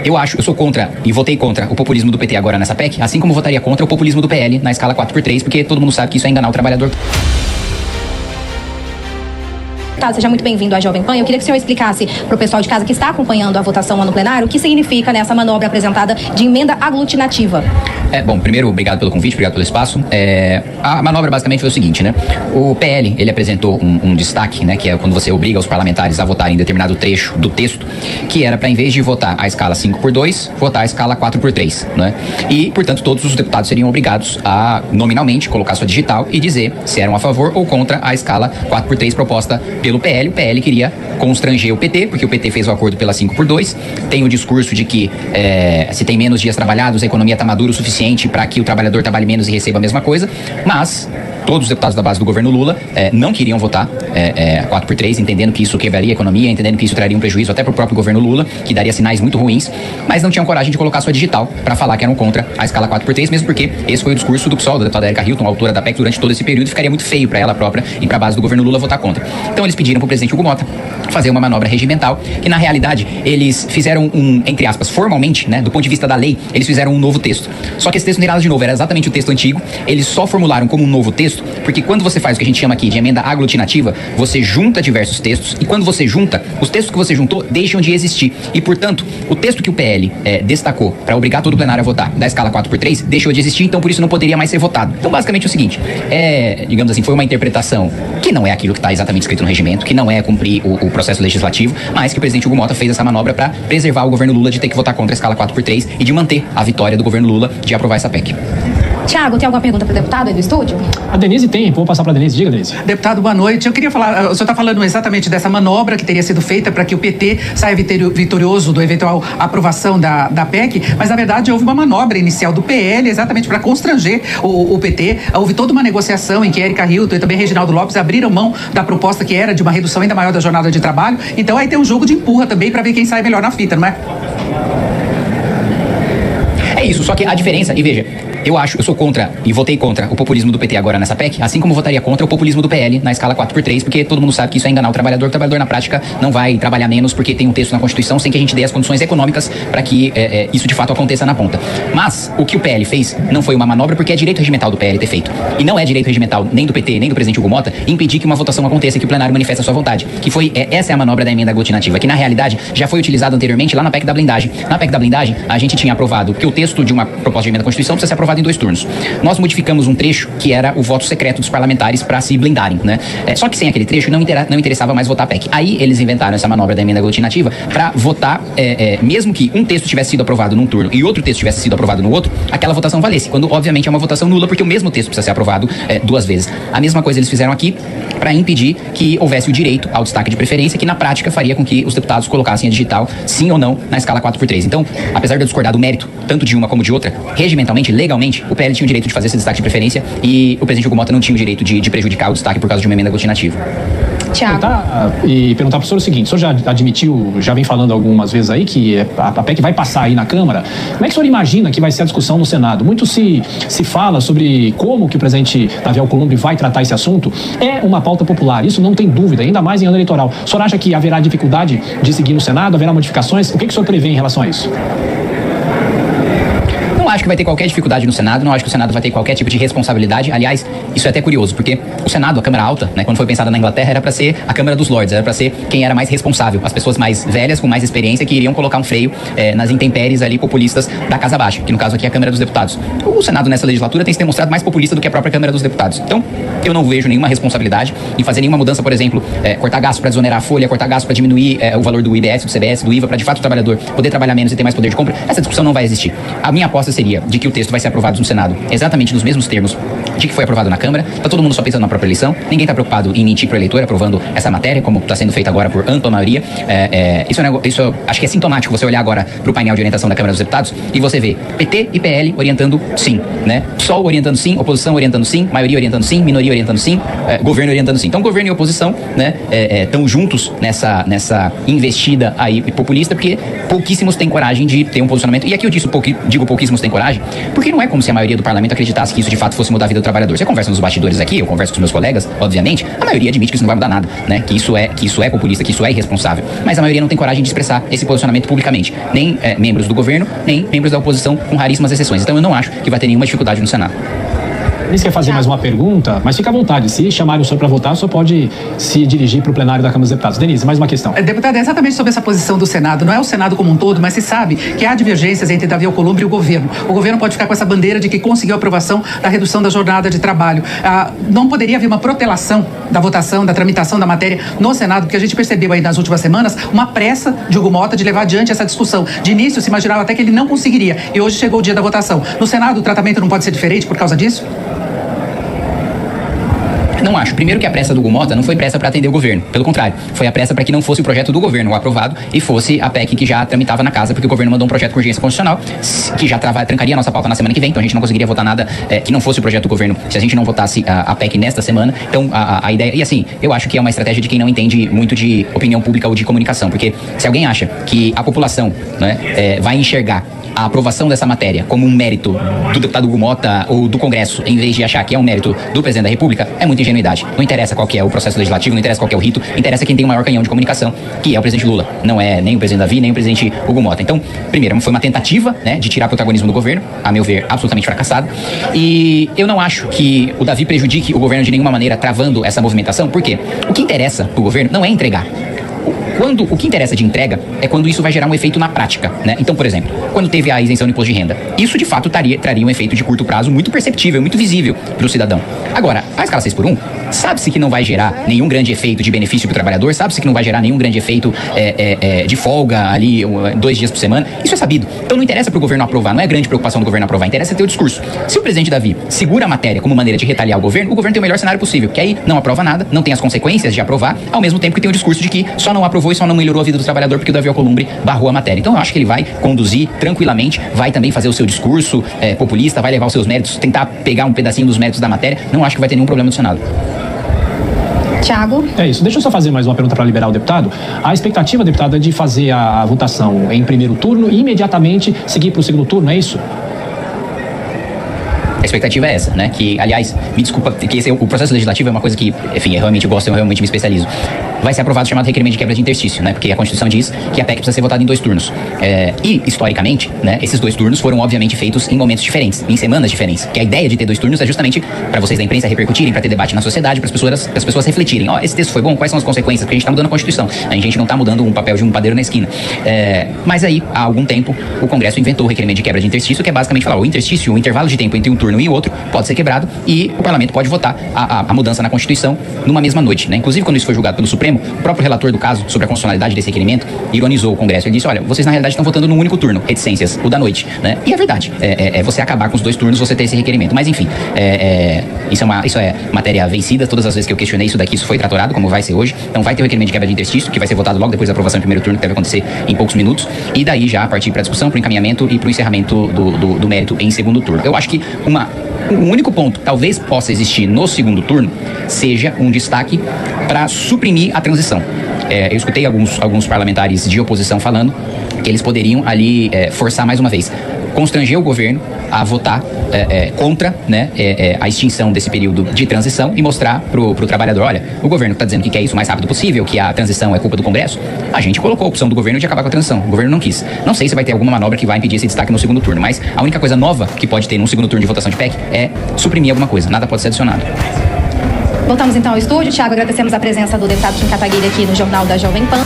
Eu sou contra e votei contra o populismo do PT agora nessa PEC, assim como votaria contra o populismo do PL na escala 4x3, porque todo mundo sabe que isso é enganar o trabalhador. Seja muito bem-vindo à Jovem Pan. Eu queria que o senhor explicasse para o pessoal de casa que está acompanhando a votação lá no plenário o que significa nessa manobra apresentada de emenda aglutinativa. Bom, primeiro, obrigado pelo convite, obrigado pelo espaço. A manobra basicamente foi o seguinte, né? O PL, ele apresentou um destaque, né? Que é quando você obriga os parlamentares a votarem em determinado trecho do texto, que era para, em vez de votar a escala 5x2, votar a escala 4x3, né? E, portanto, todos os deputados seriam obrigados a, nominalmente, colocar sua digital e dizer se eram a favor ou contra a escala 4x3 proposta pelo PL. O PL queria constranger o PT, porque o PT fez o acordo pela 5x2, tem o discurso de que se tem menos dias trabalhados, a economia está madura o suficiente para que o trabalhador trabalhe menos e receba a mesma coisa, mas todos os deputados da base do governo Lula não queriam votar 4x3, entendendo que isso quebraria a economia, entendendo que isso traria um prejuízo até para o próprio governo Lula, que daria sinais muito ruins, mas não tinham coragem de colocar sua digital para falar que eram contra a escala 4x3, mesmo porque esse foi o discurso do PSOL, da deputada Erika Hilton, autora da PEC, durante todo esse período, e ficaria muito feio para ela própria e para a base do governo Lula votar contra. Então eles pediram para o presidente Hugo Mota fazer uma manobra regimental, que na realidade eles fizeram entre aspas, formalmente, né, do ponto de vista da lei, eles fizeram um novo texto. Só que esse texto não tem nada de novo, era exatamente o texto antigo, eles só formularam como um novo texto, porque quando você faz o que a gente chama aqui de emenda aglutinativa, você junta diversos textos, e quando você junta, os textos que você juntou deixam de existir. E, portanto, o texto que o PL destacou para obrigar todo o plenário a votar da escala 4x3 deixou de existir, então por isso não poderia mais ser votado. Então, basicamente, é o seguinte, digamos assim, foi uma interpretação que não é aquilo que está exatamente escrito no regimento, que não é cumprir o processo legislativo, mas que o presidente Hugo Mota fez essa manobra para preservar o governo Lula de ter que votar contra a escala 4x3 e de manter a vitória do governo Lula de aprovar essa PEC. Tiago, tem alguma pergunta para o deputado aí do estúdio? A Denise tem, vou passar para a Denise. Diga, Denise. Deputado, boa noite. Eu queria falar, o senhor está falando exatamente dessa manobra que teria sido feita para que o PT saia vitorioso do eventual aprovação da PEC, mas na verdade houve uma manobra inicial do PL exatamente para constranger o PT. Houve toda uma negociação em que Erika Hilton e também Reginaldo Lopes abriram mão da proposta que era de uma redução ainda maior da jornada de trabalho. Então aí tem um jogo de empurra também para ver quem sai melhor na fita, não é? É isso, só que a diferença, e veja, eu sou contra e votei contra o populismo do PT agora nessa PEC, assim como votaria contra o populismo do PL na escala 4x3, porque todo mundo sabe que isso é enganar o trabalhador na prática não vai trabalhar menos porque tem um texto na Constituição sem que a gente dê as condições econômicas para que isso de fato aconteça na ponta. Mas o que o PL fez não foi uma manobra, porque é direito regimental do PL ter feito. E não é direito regimental nem do PT, nem do presidente Hugo Mota impedir que uma votação aconteça e que o plenário manifeste a sua vontade. Que foi, essa é a manobra da emenda aglutinativa, que na realidade já foi utilizada anteriormente lá na PEC da blindagem. Na PEC da blindagem, a gente tinha aprovado que o texto de uma proposta de emenda à Constituição precisa ser aprovado em 2 turnos. Nós modificamos um trecho que era o voto secreto dos parlamentares para se blindarem, né? Só que sem aquele trecho não interessava mais votar a PEC. Aí eles inventaram essa manobra da emenda aglutinativa para votar, mesmo que um texto tivesse sido aprovado num turno e outro texto tivesse sido aprovado no outro, aquela votação valesse, quando obviamente é uma votação nula, porque o mesmo texto precisa ser aprovado 2 vezes. A mesma coisa eles fizeram aqui para impedir que houvesse o direito ao destaque de preferência, que na prática faria com que os deputados colocassem a digital sim ou não na escala 4x3. Então, apesar de eu discordar do mérito, tanto de uma como de outra, regimentalmente, legalmente, o PL tinha o direito de fazer esse destaque de preferência e o presidente Hugo Mota não tinha o direito de prejudicar o destaque por causa de uma emenda aglutinativa. Tiago. E perguntar para o senhor o seguinte, o senhor já admitiu, já vem falando algumas vezes aí que a PEC vai passar aí na Câmara. Como é que o senhor imagina que vai ser a discussão no Senado? Muito se fala sobre como que o presidente Davi Alcolumbre vai tratar esse assunto. É uma pauta popular, isso não tem dúvida, ainda mais em ano eleitoral. O senhor acha que haverá dificuldade de seguir no Senado, haverá modificações? O que o senhor prevê em relação a isso? Não acho que vai ter qualquer dificuldade no Senado, não acho que o Senado vai ter qualquer tipo de responsabilidade. Aliás, isso é até curioso, porque o Senado, a Câmara Alta, né, quando foi pensada na Inglaterra, era para ser a Câmara dos Lords, era para ser quem era mais responsável, as pessoas mais velhas, com mais experiência, que iriam colocar um freio nas intempéries ali populistas da Casa Baixa, que no caso aqui é a Câmara dos Deputados. O Senado nessa legislatura tem se demonstrado mais populista do que a própria Câmara dos Deputados. Então, eu não vejo nenhuma responsabilidade em fazer nenhuma mudança, por exemplo, cortar gasto para desonerar a folha, cortar gasto para diminuir o valor do IBS, do CBS, do IVA, para de fato o trabalhador poder trabalhar menos e ter mais poder de compra. Essa discussão não vai existir. A minha aposta seria de que o texto vai ser aprovado no Senado exatamente nos mesmos termos de que foi aprovado na Câmara. Tá todo mundo só pensando na própria eleição, ninguém tá preocupado em mentir pro eleitor aprovando essa matéria, como está sendo feito agora por ampla maioria. Isso acho que é sintomático você olhar agora pro painel de orientação da Câmara dos Deputados e você vê PT e PL orientando sim, né? PSOL orientando sim, oposição orientando sim, maioria orientando sim, minoria orientando sim, governo orientando sim. Então governo e oposição, né, estão juntos nessa investida aí populista, porque pouquíssimos têm coragem de ter um posicionamento. E aqui eu digo pouquíssimos têm coragem, porque não é como se a maioria do parlamento acreditasse que isso de fato fosse mudar a vida trabalhador. Você conversa nos bastidores aqui, eu converso com os meus colegas, obviamente, a maioria admite que isso não vai mudar nada, né? Que isso é populista, que isso é irresponsável. Mas a maioria não tem coragem de expressar esse posicionamento publicamente. Nem membros do governo, nem membros da oposição, com raríssimas exceções. Então eu não acho que vai ter nenhuma dificuldade no Senado. Denise quer fazer mais uma pergunta, mas fica à vontade. Se chamarem o senhor para votar, o senhor pode se dirigir para o plenário da Câmara dos Deputados. Denise, mais uma questão. Deputada, é exatamente sobre essa posição do Senado. Não é o Senado como um todo, mas se sabe que há divergências entre Davi Alcolumbre e o governo. O governo pode ficar com essa bandeira de que conseguiu a aprovação da redução da jornada de trabalho. Não poderia haver uma protelação da votação, da tramitação da matéria no Senado, porque a gente percebeu aí nas últimas semanas uma pressa de Hugo Mota de levar adiante essa discussão. De início, se imaginava até que ele não conseguiria. E hoje chegou o dia da votação. No Senado, o tratamento não pode ser diferente por causa disso? Não acho. Primeiro que a pressa do Hugo Mota não foi pressa para atender o governo. Pelo contrário, foi a pressa para que não fosse o projeto do governo o aprovado e fosse a PEC que já tramitava na casa, porque o governo mandou um projeto com urgência constitucional que já trancaria a nossa pauta na semana que vem, então a gente não conseguiria votar nada que não fosse o projeto do governo se a gente não votasse a PEC nesta semana. Então a ideia... E assim, eu acho que é uma estratégia de quem não entende muito de opinião pública ou de comunicação, porque se alguém acha que a população, né, vai enxergar a aprovação dessa matéria como um mérito do deputado Hugo Mota ou do Congresso, em vez de achar que é um mérito do presidente da República, é muita ingenuidade. Não interessa qual que é o processo legislativo, não interessa qual que é o rito, interessa quem tem o maior canhão de comunicação, que é o presidente Lula. Não é nem o presidente Davi, nem o presidente Hugo Mota. Então, primeiro, foi uma tentativa, né, de tirar protagonismo do governo, a meu ver, absolutamente fracassada. E eu não acho que o Davi prejudique o governo de nenhuma maneira travando essa movimentação, porque o que interessa pro governo não é entregar. O que interessa de entrega é quando isso vai gerar um efeito na prática, né? Então, por exemplo, quando teve a isenção do imposto de renda, isso de fato traria um efeito de curto prazo muito perceptível, muito visível para o cidadão. Agora, a escala 6x1, sabe-se que não vai gerar nenhum grande efeito de benefício para o trabalhador, sabe-se que não vai gerar nenhum grande efeito de folga ali 2 dias por semana, isso é sabido. Então não interessa para o governo aprovar, não é grande preocupação do governo aprovar, interessa ter o discurso. Se o presidente Davi segura a matéria como maneira de retaliar o governo tem o melhor cenário possível, que aí não aprova nada, não tem as consequências de aprovar, ao mesmo tempo que tem o discurso de que só não aprovou e só não melhorou a vida do trabalhador porque o Davi Alcolumbre barrou a matéria. Então eu acho que ele vai conduzir tranquilamente, vai também fazer o seu discurso populista, vai levar os seus méritos, tentar pegar um pedacinho dos méritos da matéria, não acho que vai ter nenhum problema no Senado. Tiago? É isso. Deixa eu só fazer mais uma pergunta para liberar o deputado. A expectativa, deputada, é de fazer a votação em primeiro turno e imediatamente seguir para o segundo turno, é isso? A expectativa é essa, né? Que, aliás, me desculpa, que o processo legislativo é uma coisa que, enfim, eu realmente gosto, eu realmente me especializo. Vai ser aprovado o chamado requerimento de quebra de interstício, né? Porque a Constituição diz que a PEC precisa ser votada em 2 turnos. E, historicamente, né, esses 2 turnos foram, obviamente, feitos em momentos diferentes, em semanas diferentes. Que a ideia de ter 2 turnos é justamente para vocês da imprensa repercutirem, para ter debate na sociedade, para as pessoas refletirem. Esse texto foi bom, quais são as consequências? Porque a gente está mudando a Constituição, a gente não está mudando um papel de um padeiro na esquina. Mas aí, há algum tempo, o Congresso inventou o requerimento de quebra de interstício, que é basicamente falar, o interstício, o intervalo de tempo entre um turno e o outro, pode ser quebrado e o parlamento pode votar a mudança na Constituição numa mesma noite, né? Inclusive, quando isso foi julgado pelo Supremo, o próprio relator do caso sobre a constitucionalidade desse requerimento ironizou o Congresso. Ele disse, olha, vocês na realidade estão votando num único turno, reticências, o da noite, né? E é verdade, você acabar com os 2 turnos, você ter esse requerimento. Mas enfim, isso é matéria vencida. Todas as vezes que eu questionei isso daqui, isso foi tratorado, como vai ser hoje. Então vai ter o requerimento de quebra de interstício, que vai ser votado logo depois da aprovação em primeiro turno, que deve acontecer em poucos minutos. E daí já partir para a discussão, para o encaminhamento e para o encerramento do mérito em segundo turno. Eu acho que o único ponto que talvez possa existir no segundo turno seja um destaque para suprimir a transição. Eu escutei alguns parlamentares de oposição falando que eles poderiam ali forçar mais uma vez, constranger o governo a votar contra, né, a extinção desse período de transição e mostrar pro trabalhador, olha, o governo está dizendo que quer isso o mais rápido possível, que a transição é culpa do Congresso, a gente colocou a opção do governo de acabar com a transição, o governo não quis. Não sei se vai ter alguma manobra que vai impedir esse destaque no segundo turno, mas a única coisa nova que pode ter num segundo turno de votação de PEC é suprimir alguma coisa, nada pode ser adicionado. Voltamos então ao estúdio. Tiago, agradecemos a presença do deputado Kim Kataguiri aqui no Jornal da Jovem Pan.